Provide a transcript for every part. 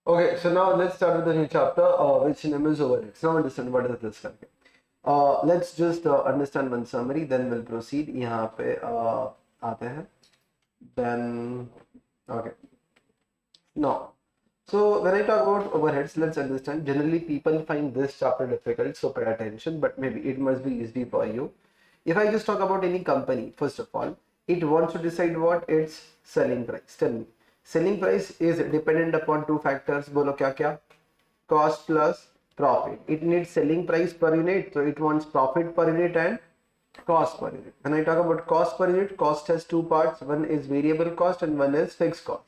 Okay, so now let's start with the new chapter, which name is overheads. Now understand what is this करके. Let's just understand one summary, then we'll proceed. यहाँ पे आते हैं. Then okay. Now, so when I talk about overheads, let's understand. Generally, people find this chapter difficult, so pay attention. But maybe it must be easy for you. If I just talk about any company, first of all, it wants to decide what its selling price. Tell me, selling price is dependent upon two factors. बोलो क्या क्या? Cost plus profit. It needs selling price per unit, so it wants profit per unit and cost per unit. When I talk about cost per unit, cost has two parts. One is variable cost and one is fixed cost.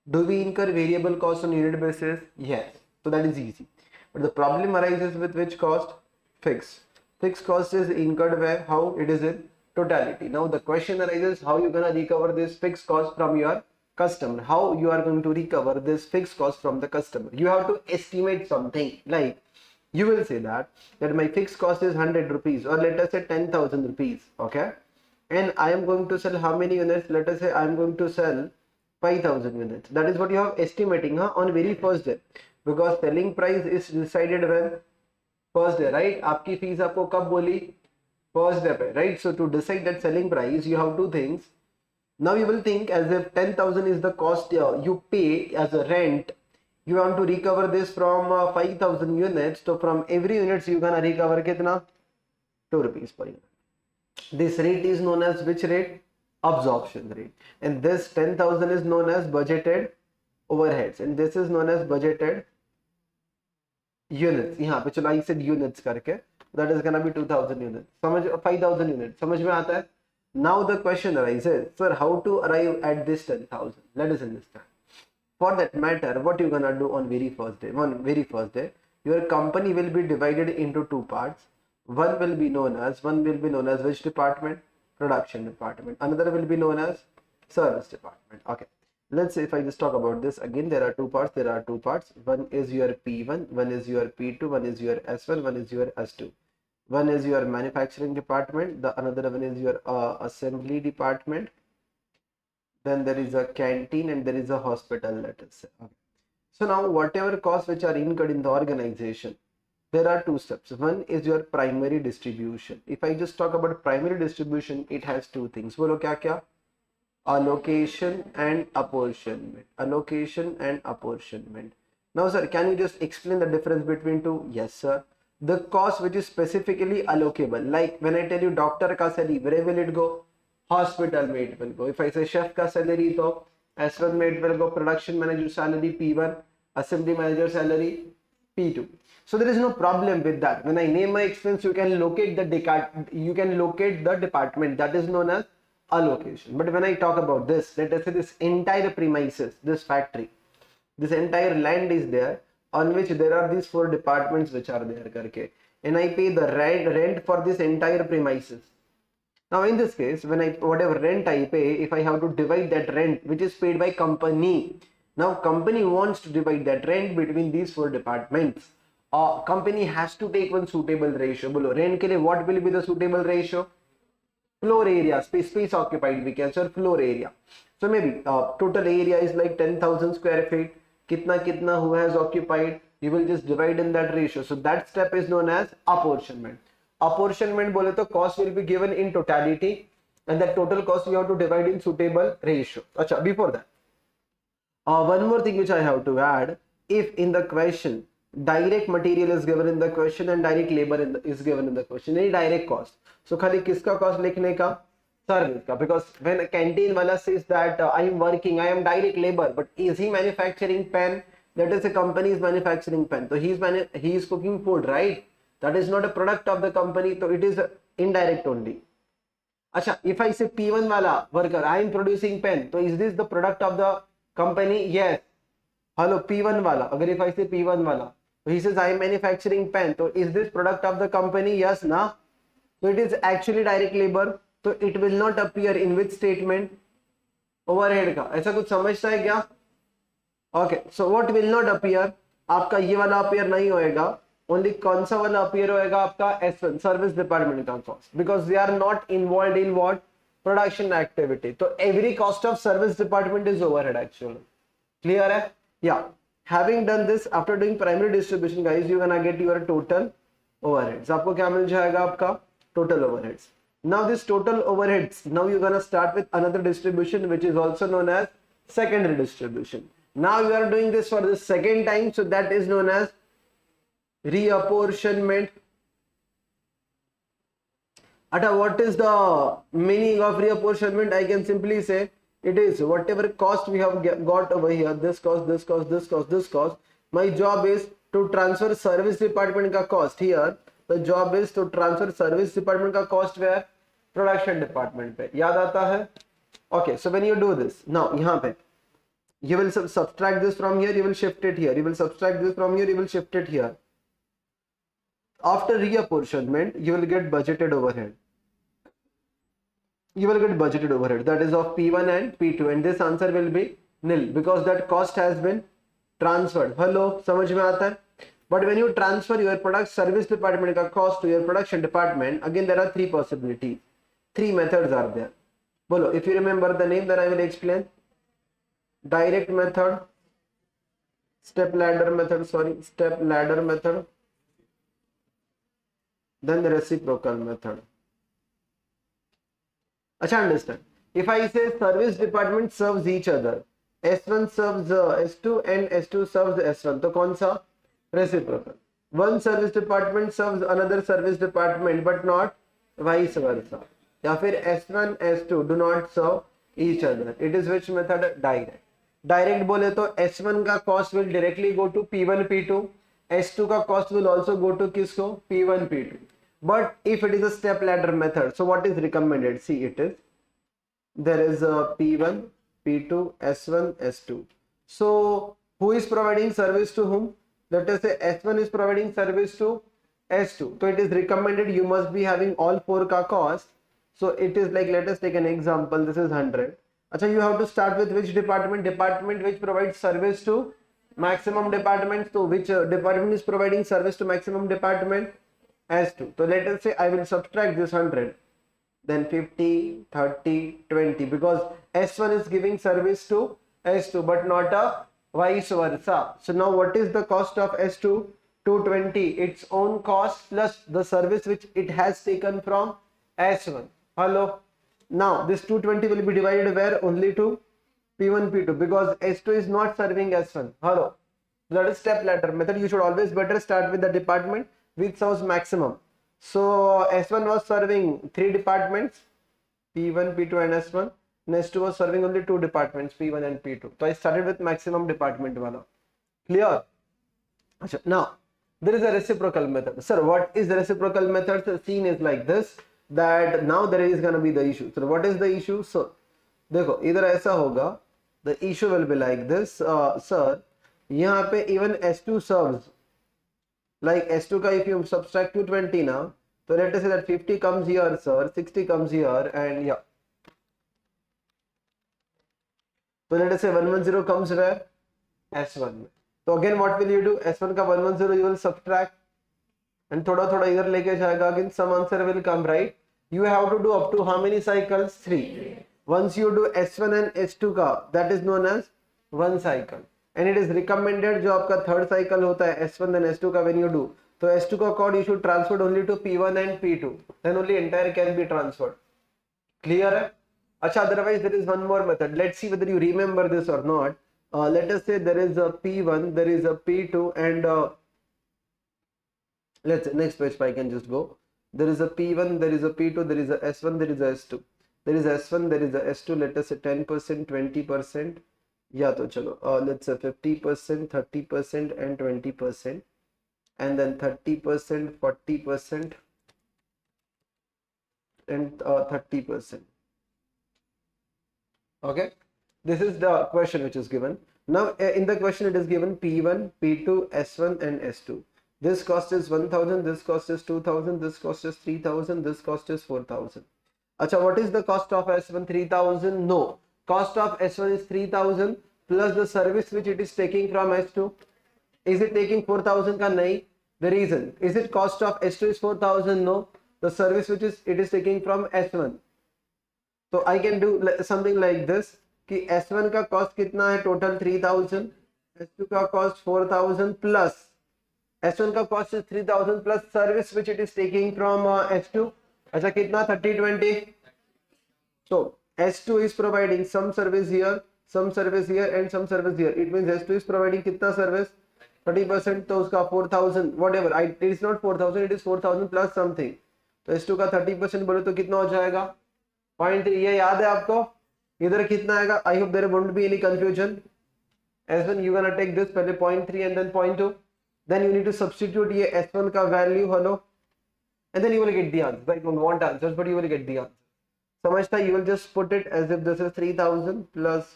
Do we incur variable cost on unit basis? Yes. So that is easy. But the problem arises with which cost? Fixed. Fixed cost is incurred where? How? It is in totality. Now the question arises, how you gonna recover this fixed cost from your customer? How you are going to recover this fixed cost from the customer? You have to estimate something, like you will say that my fixed cost is 100 rupees, or let us say 10,000 rupees, okay, and I am going to sell how many units? Let us say I am going to sell 5,000 units. That is what you have estimating on very first day, because selling price is decided when? First day, right? आपकी fees आपको कब बोली? First day पे, right? So to decide that selling price, you have two things. Now you will think as if 10,000 is the cost you pay as a rent. You want to recover this from 5,000 units. So from every units you gonna recover कितना? 2 rupees per unit. This rate is known as which rate? Absorption rate. And this 10,000 is known as budgeted overheads, and this is known as budgeted units. यहाँ पे चलो I said units करके, that is gonna be 2,000 units. समझ 5,000 units समझ में आता है? Now the question arises, sir, how to arrive at this 10,000? Let us understand. For that matter, what you gonna do on very first day? On very first day, your company will be divided into two parts. One will be known as which department? Production department. Another will be known as service department. Okay. Let's say if I just talk about this again, there are two parts. One is your P1, one is your P2, one is your S1, one is your S2. One is your manufacturing department, the another one is your assembly department. Then there is a canteen and there is a hospital, let us say. Okay. So now whatever costs which are incurred in the organization, there are two steps. One is your primary distribution. If I just talk about primary distribution, it has two things. बोलो क्या क्या? Allocation and apportionment. Allocation and apportionment. Now sir, can you just explain the difference between two? Yes sir. The cost which is specifically allocable, like when I tell you doctor ka salary, where will it go? Hospital में it will go. If I say chef का salary, तो S1 में it will go. Production manager salary P1, assembly manager salary P2. So there is no problem with that. When I name my expense, you can locate the department that is known as allocation. But when I talk about this, let us say this entire premises, this factory, this entire land is there, on which there are these four departments which are there karke, and I pay the rent for this entire premises. Now in this case, when whatever rent I pay, if I have to divide that rent which is paid by company, now company wants to divide that rent between these four departments. Company has to take one suitable ratio. Bolo rent के लिए what will be the suitable ratio? Floor area, space occupied, we can say floor area. So maybe total area is like 10,000 square feet. Kitna who has occupied? You will just divide in that ratio. So that step is known as apportionment. Apportionment बोले तो cost will be given in totality, and that total cost you have to divide in suitable ratio. अच्छा, before that, one more thing which I have to add, if in the question direct material is given in the question and direct labor is given in the question, any direct cost, so खाली किसका cost लिखने का? Service का. Because when a canteen wala says that I am working, I am direct labor, but is he manufacturing pen? That is, a company is manufacturing pen, so he is cooking food, right? That is not a product of the company, so it is indirect only. Acha, if I say P1 wala worker, I am producing pen, so is this the product of the company? Yes. Hello, P1 wala. Agar if I say P1 wala, so he says I am manufacturing pen, so is this product of the company? Yes, na. So it is actually direct labor, so it will not appear in which statement? Overhead का. ऐसा कुछ समझता है क्या? Okay, so what will not appear? आपका ये वाला appear नहीं होएगा. Only कौन सा वाला appear होएगा? आपका S1 service department का cost, because they are not involved in what? Production activity. So every cost of service department is overhead actually. Clear है? Yeah. Having done this, after doing primary distribution, guys, you're gonna get your total overheads. आपको क्या मिल जाएगा? आपका total overheads. Now this total overheads, now you're gonna start with another distribution which is also known as secondary distribution. Now you are doing this for the second time, so that is known as reapportionment. Ata, what is the meaning of reapportionment? I can simply say it is whatever cost we have got over here, this cost, this cost, this cost, this cost. My job is to transfer service department ka cost here. The job is to transfer service department ka cost where? Production department पे. याद आता है? Okay, so when you do this, now यहाँ पे you will subtract this from here, you will shift it here. You will subtract this from here, you will shift it here. After reapportionment, you will get budgeted overhead. You will get budgeted overhead, that is of P1 and P2, and this answer will be nil because that cost has been transferred. Hello, समझ में आता है? But when you transfer your product service department का cost to your production department, again there are three possibilities. Three methods are there. Bolo, if you remember the name, then I will explain. Direct method, step ladder method, then the reciprocal method. Acha, understand? If I say service department serves each other, S1 serves S2 and S2 serves S1, तो कौन सा? Reciprocal. One service department serves another service department, but not vice versa. या फिर S1 S2 do not serve each other. It is which method? Direct. Direct बोले तो S1 का cost will directly go to P1 P2. S2 का cost will also go to किसको? P1 P2. But if it is a step ladder method, so what is recommended? See, it is there is a P1 P2 S1 S2. So who is providing service to whom? Let us say S1 is providing service to S2. So it is recommended you must be having all four ka cost. So it is like, let us take an example. This is 100. Acha, you have to start with which department? Department which provides service to maximum department. So which department is providing service to maximum department? S2. So let us say I will subtract this 100. Then 50, 30, 20. Because S1 is giving service to S2 but not a vice versa. So now what is the cost of S2? 220. Its own cost plus the service which it has taken from S1. Hello. Now this 220 will be divided where? Only to P1 P2 because S2 is not serving S1. Hello. That is step ladder method. You should always better start with the department which serves maximum. So S1 was serving three departments, P1, P2 and S1. And S2 was serving only two departments, P1 and P2. So I started with maximum department wala. Clear? Now there is a reciprocal method. Sir, what is the reciprocal method? The scene is like this, that now there is going to be the issue. So what is the issue? So देखो इधर ऐसा होगा. The issue will be like this. Sir, यहाँ पे even S2 serves. Like S2 ka if you subtract 220 now, so let us say that 50 comes here, sir, 60 comes here, and yeah. So let us say 110 comes where? S1. So again what will you do? S1 ka 110 you will subtract and thoda idhar leke jayega, again some answer will come, right? You have to do up to how many cycles? 3. Once you do S1 and S2 ka, that is known as one cycle. And it is recommended जो आपका third cycle होता है S1 and S2 का when you do, तो S2 का code you should transfer only to P1 and P2, then only entire can be transferred. Clear है? अच्छा, otherwise there is one more method. Let's see whether you remember this or not. Let us say there is a P1, there is a P2, and let's say next page I can just go. There is a P1, there is a P2, there is a S1, there is a S2. There is S1, there is a S2. Let us say 10%, 20%. Yeah, तो चलो let's say 50%, 30% and 20%, and then 30%, 40% and 30%. Okay, this is the question which is given. Now in the question it is given P1, P2, S1 and S2. This cost is 1000, this cost is 2000, this cost is 3000, this cost is 4000. Acha, what is the cost of S1? 3000? No. Cost of S1 is 3000 plus the service which it is taking from S2. Is it taking 4000 ka? Nahi. The reason, is it cost of S2 is 4000? No. The service which it is taking from S1. So I can do something like this कि S1 का cost कितना है? Total 3000. S2 का cost 4,000 plus S1 का cost is 3,000 plus service which it is taking from S2. अच्छा कितना 30-20. So S2 is providing some service here, some service here and some service here. It means S2 is providing कितना service 30%. तो उसका 4,000 whatever. It is not 4,000, it is 4,000 plus something. तो S2 का 30% बोले तो कितना हो जाएगा 0.3. ये याद है आपको? इधर कितना आएगा? I hope there won't be any confusion. S1 you gonna take this पहले 0.3 and then 0.2. Then you need to substitute ये S1 का value hello and then you will get the answer. I don't want answers but you will get the answer. समझता? You will just put it as if this is 3,000 plus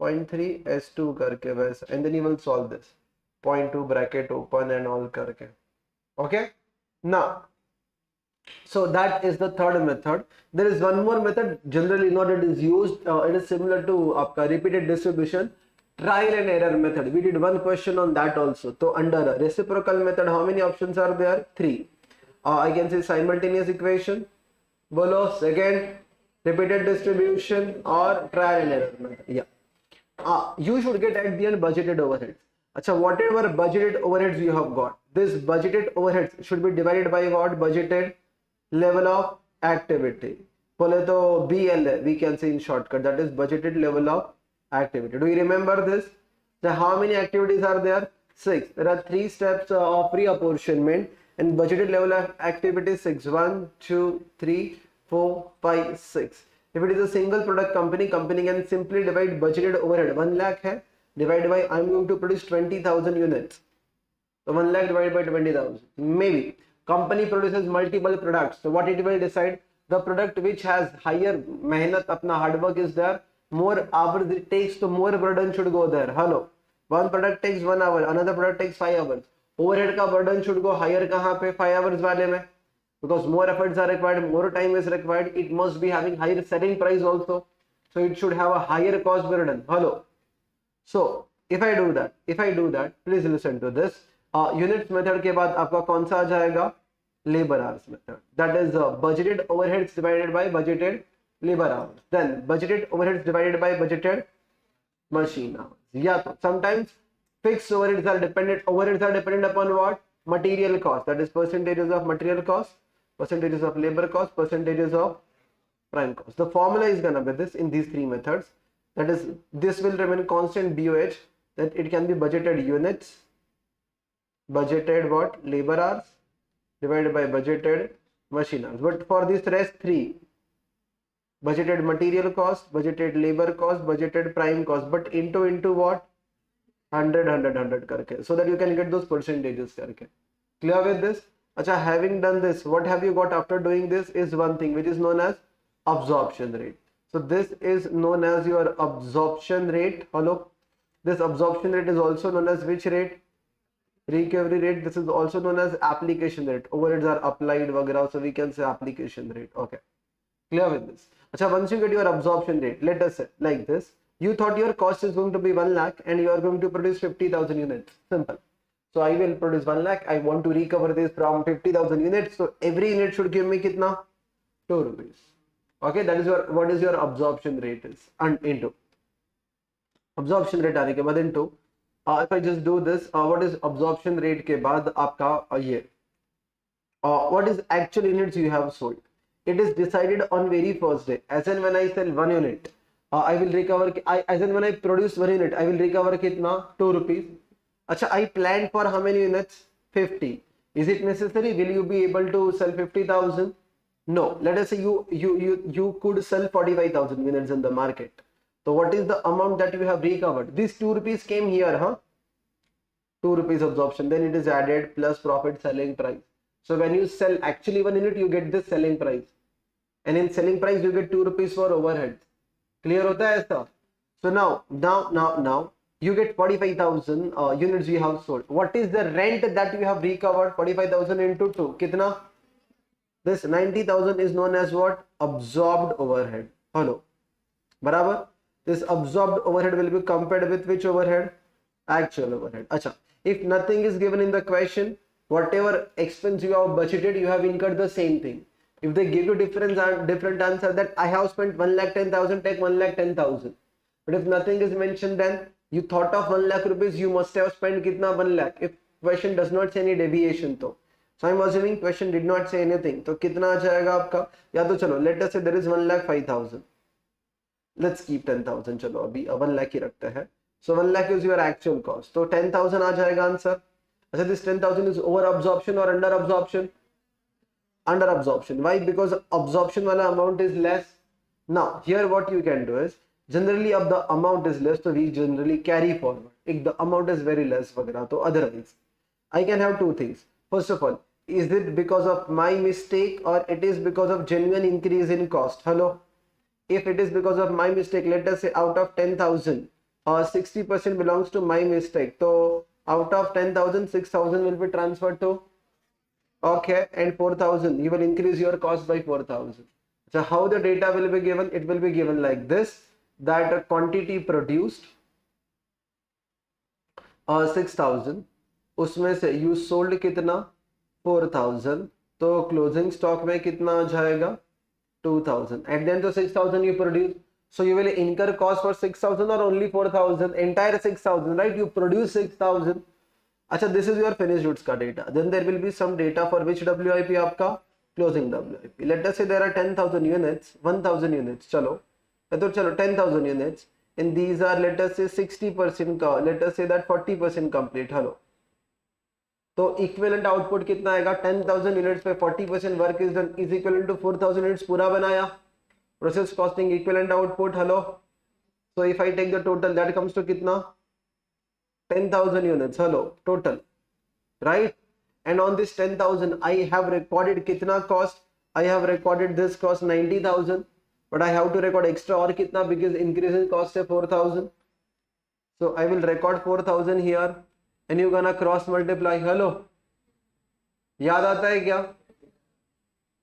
0.3 S2 करके वैसे and then you will solve this 0.2 bracket open and all करके. Okay? Now so that is the third method. There is one more method generally not it is used. It is similar to आपका repeated distribution. Trial and error method. We did one question on that also. So under reciprocal method, how many options are there? 3. I can say simultaneous equation. Bolo second, repeated distribution or trial and error method. Yeah. You should get at the end budgeted overheads. Acha, whatever budgeted overheads you have got, this budgeted overheads should be divided by what? Budgeted level of activity. Bole to BLA, we can say in shortcut, that is budgeted level of activity. Do you remember this? So how many activities are there? 6. There are 3 steps of reapportionment and budgeted level of activity 6. 1, 2, 3, 4, 5, 6. If it is a single product company can simply divide budgeted overhead. 1 lakh hai, divided by I am going to produce 20,000 units. So 1 lakh divided by 20,000. Maybe company produces multiple products. So what it will decide? The product which has higher mehnat, apna hard work is there. More hours it takes, so more burden should go there. Hello, one product takes 1 hour, another product takes 5 hours. Overhead का burden should go higher कहाँ पे 5 hours वाले में, because more efforts are required, more time is required. It must be having higher selling price also, so it should have a higher cost burden. Hello, so if I do that, please listen to this. Units method के बाद आपका कौन सा आ जाएगा? Labor hours method. That is budgeted overheads divided by budgeted labor hours. Then budgeted overheads divided by budgeted machine hours. Yeah, sometimes fixed overheads are dependent upon what? Material cost. That is percentages of material cost, percentages of labor cost, percentages of prime cost. The formula is gonna be this in these 3 methods. That is, this will remain constant BOH. That it can be budgeted units, budgeted what? Labor hours divided by budgeted machine hours. But for this rest 3, budgeted material cost, budgeted labor cost, budgeted prime cost, but into what? 100 karke, so that you can get those percentages karke. Clear with this? Acha, having done this, what have you got after doing this is one thing which is known as absorption rate. So this is known as your absorption rate. Hello, this absorption rate is also known as which rate? Recovery rate. This is also known as application rate. Overheads are applied vagara, so we can say application rate. Okay, clear with this? Achha, once you get your absorption rate, let us say like this, you thought your cost is going to be 1 lakh and you are going to produce 50,000 units. Simple. So I will produce 1 lakh. I want to recover this from 50,000 units. So every unit should give me kitna? 2 rupees. Okay, that is what is your absorption rate is. And into absorption rate aane ke baad into if I just do this, what is absorption rate ke baad aapka ye what is actual units you have sold. It is decided on very first day. As and when I sell 1 unit, I will recover. As and when I produce 1 unit, I will recover kitna? 2 rupees. Acha, I planned for how many units? 50. Is it necessary? Will you be able to sell 50,000? No. Let us say you could sell 45,000 units in the market. So what is the amount that you have recovered? These 2 rupees came here, huh? 2 rupees absorption. Then it is added plus profit selling price. So when you sell actually 1 unit, you get this selling price. And in selling price, you get 2 rupees for overhead. Clear hota hai aisa? So now you get 45,000 units you have sold. What is the rent that you have recovered? 45,000 into 2. Kitna? This 90,000 is known as what? Absorbed overhead. Hello. Barabar? This absorbed overhead will be compared with which overhead? Actual overhead. Acha. If nothing is given in the question, whatever expense you have budgeted, you have incurred the same thing. If they give you different answer that I have spent 1,10,000, take 1,10,000. But if nothing is mentioned, then You thought of 1 lakh rupees, you must have spent kitna 1 lakh. If question does not say any deviation तो. So I'm assuming question did not say anything. तो कितना आ जाएगा आपका? या तो चलो, let us say there is 1,05,000. Let's keep 10,000. चलो अभी 1 lakh ही रखते हैं. So 1 lakh is your actual cost. तो 10,000 आ जाएगा आंसर. अच्छा, this 10,000 is over absorption or under absorption? Under absorption. Why? Because absorption wala amount is less. Now here what you can do is, generally if the amount is less, so we generally carry forward. If the amount is very less वगैरह, तो otherwise I can have two things. First of all, is it because of my mistake or it is because of genuine increase in cost? Hello. If it is because of my mistake, let us say out of 10,000, 60% belongs to my mistake. So out of 10,000, 6,000 will be transferred to, okay, and 4,000, you will increase your cost by 4,000. So how the data will be given? It will be given like this, that a quantity produced 6,000, उसमें से you sold कितना 4,000, तो closing stock में कितना आ जाएगा 2,000, and then तो 6,000 you produce, so you will incur cost for 6,000 or only 4,000? Entire 6,000, right? You produce 6,000. अच्छा, this is your finished goods का data. Then there will be some data for which WIP आपका closing WIP. Let us say there are 10,000 units, 1,000 units. चलो 10,000 units, and these are, let us say 60% का, let us say that 40% complete. Hello. तो equivalent output कितना आएगा? 10,000 units पे 40% work is done is equivalent to 4,000 units पूरा बनाया. Process costing equivalent output. Hello. So if I take the total, that comes to कितना? 10,000 units. Hello, total, right? And on this 10,000 I have recorded कितना cost? I have recorded this cost 90,000, but I have to record extra और कितना, because increase in cost है 4,000. सो I will record 4,000 here and you gonna cross multiply. Hello, याद आता है क्या?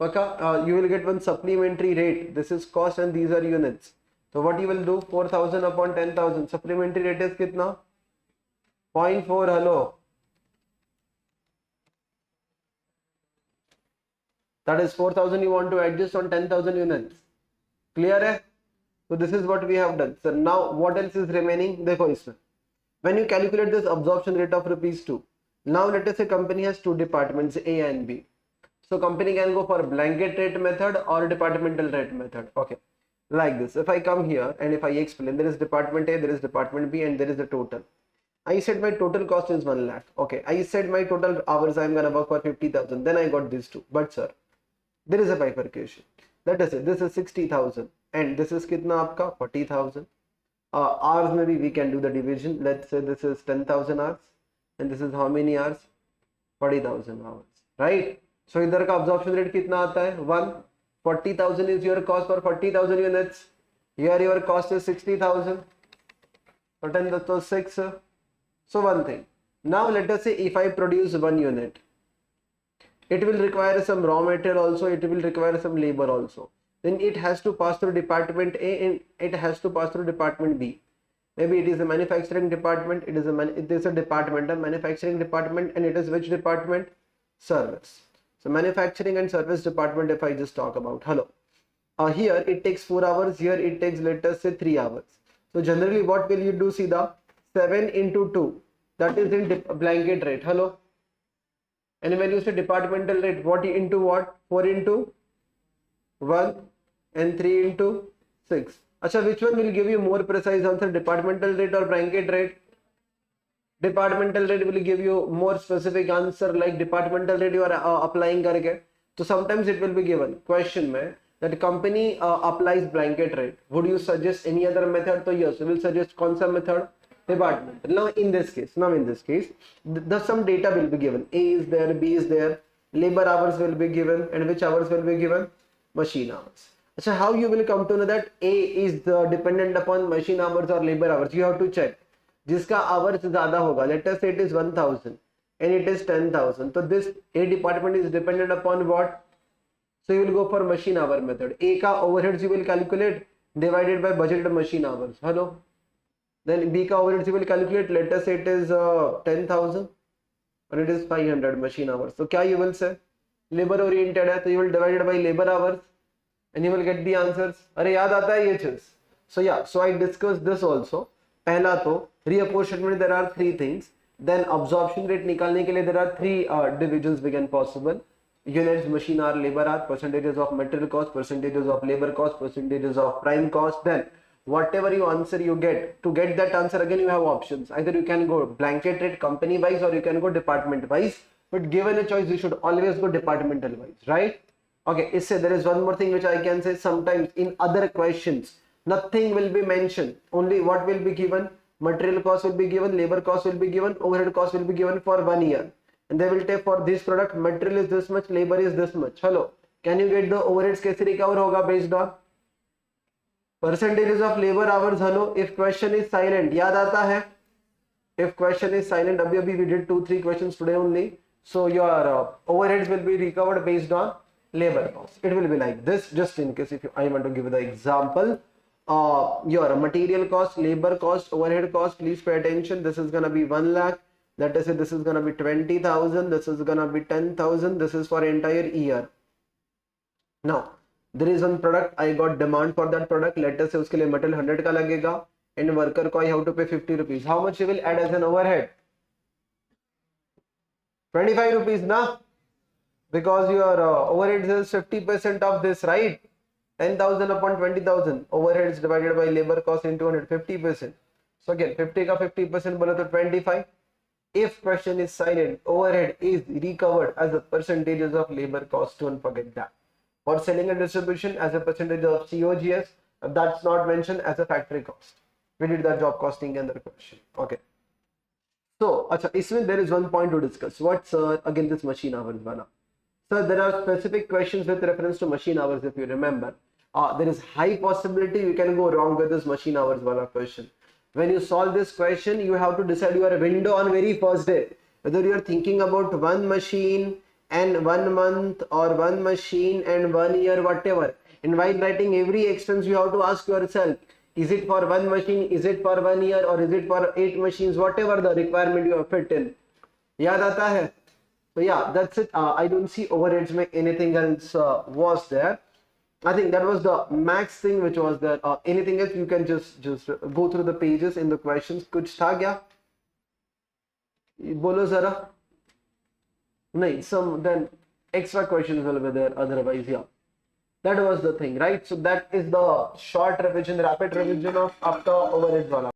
पक्का? You will get one supplementary rate. This is cost and these are units. So what you will do? 4,000 upon 10,000. Supplementary rate is कितना? 0.4. Hello, that is 4,000 you want to adjust on 10,000 units. Clear है? So this is what we have done. So now what else is remaining? देखो इसमें, when you calculate this absorption rate of rupees 2, now let us say company has two departments, A and B. So company can go for blanket rate method or departmental rate method. Okay, like this. If I come here and if I explain, there is department A, there is department B, and there is the total. I said my total cost is 1 lakh. Okay, I said my total hours I am gonna work for 50,000. Then I got these two. But sir, there is a bifurcation. Let us say this is 60,000 and this is kitna aapka 40,000. Hours maybe we can do the division. Let's say this is 10,000 hours and this is how many hours? 40,000 hours, right? So इधर का absorption rate कितना आता है? 1. 40,000 is your cost for 40,000 units. Here your cost is 60,000. So 10 to 6. So one thing. Now let us say if I produce 1 unit, it will require some raw material also. It will require some labor also. Then it has to pass through department A and it has to pass through department B. Maybe it is a manufacturing department, it is a departmental manufacturing department, and it is which department? Service. So manufacturing and service department, if I just talk about, hello. Here it takes 4 hours, here it takes, let us say 3 hours. So generally what will you do? See the 7 into 2, that is in blanket rate. Hello. And when you say departmental rate, what into what? 4 into 1 and 3 into 6. Acha, which one will give you more precise answer, departmental rate or blanket rate? Departmental rate will give you more specific answer, like departmental rate you are applying karke. So sometimes it will be given question mein that company applies blanket rate. Would you suggest any other method? So yes, we will suggest kaun sa method? Departmental. Now in this case, some data will be given. A is there, B is there, labor hours will be given, and which hours will be given? Machine hours. So how you will come to know that A is dependent upon machine hours or labor hours? You have to check. जिसका hours ज़्यादा होगा, let us say it is 1,000 and it is 10,000. So this A department is dependent upon what? So you will go for machine hour method. A का overheads you will calculate divided by budgeted machine hours. Hello. Then B का overheads you will calculate. Let us say it is 10,000 and it is 500 machine hours. So क्या you will say? Labor oriented है, so you will divide it by labor hours and you will get the answers. अरे याद आता है ये चीज? So yeah, so I discussed this also. पहला तो reapportionment, there are three things. Then absorption rate निकालने के लिए there are three divisions we can possible. Units, machine hour, labor hour, percentages of material cost, percentages of labor cost, percentages of prime cost. Then whatever you answer you get, to get that answer again you have options. Either you can go blanket rate company wise or you can go department wise, but given a choice you should always go departmental wise, right? Okay, isse there is one more thing which I can say. Sometimes in other questions nothing will be mentioned, only what will be given, material cost will be given, labor cost will be given, overhead cost will be given for 1 year, and they will take for this product material is this much, labor is this much. Hello, can you get the overheads kaise recover hoga based on percentages of labor hours? Hello, if question is silent, याद आता है? If question is silent, abhi we did 2-3 questions today only, so your overheads will be recovered based on labor cost. It will be like this, just in case if I want to give the example. Your material cost, labor cost, overhead cost, please pay attention. This is gonna be 1 lakh. Let us say this is gonna be 20,000. This is gonna be 10,000. This is for entire year. Now there is one product, I got demand for that product. Let us say uske liye material 100 का लगेगा, and worker को I have to pay 50 rupees. How much you will add as an overhead? 25 rupees, na? Because your overhead is 50% of this, right? 10,000 upon 20,000, overheads divided by labor cost into 150%. So again 50 का 50% बोले तो 25. If question is silent, overhead is recovered as a percentages of labor cost. Don't forget that. For selling and distribution as a percentage of COGS, that's not mentioned as a factory cost. We did that job costing and the question. Okay. So, acha, isme there is one point to discuss. What's again this machine hours wala? So there are specific questions with reference to machine hours. If you remember, there is high possibility you can go wrong with this machine hours wala question. When you solve this question, you have to decide your window on very first day, whether you are thinking about one machine and 1 month or one machine and 1 year, whatever. And while writing every expense, you have to ask yourself, is it for one machine, is it for 1 year, or is it for 8 machines, whatever the requirement you have fit in. Yaad aata hai? So yeah, that's it. I don't see overheads में anything else was there. I think that was the max thing which was there. Anything else you can just go through the pages in the questions. कुछ था क्या? बोलो जरा. नहीं, some then extra questions will be there. Otherwise, yeah, that was the thing, right? So that is the short revision, rapid revision of after overheads wala.